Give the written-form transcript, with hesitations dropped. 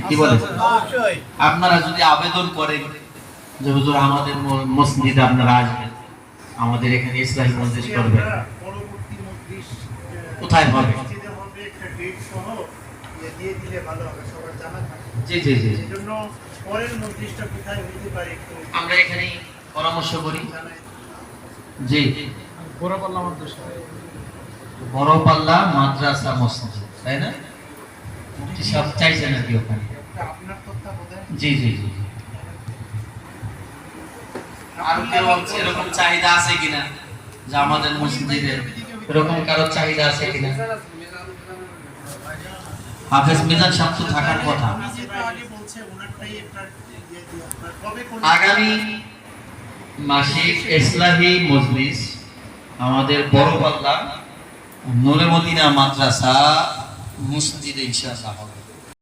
কি বলেন? আপনারা যদি আবেদন করেন যে হুজুর আমাদের মসজিদে আপনারা আসবেন, আমাদের এখানে ইসলামী মজলিস করবেন, কোথায় হবে? জি জি জি, আমরা এখানেই পরামর্শ করি। জি, বড়পাল্লা মাদ্রাসা মসজিদ, তাই না? মুফতি সাহেব চাইছেন আর কি ওখানে। জি জি জি, আর কেউ এরকম চাহিদা আছে কিনা যে আমাদের মসজিদে এরকম কারো চাহিদা আছে কিনা? হাফেজ মিজান সাহেব তো থাকার কথা। আগামী মাসিক ইসলামী মজলিস আমাদের বড়পাল্লা নূরে মদিনা মাদ্রাসা মসজিদে ইনশাআল্লাহ হবে।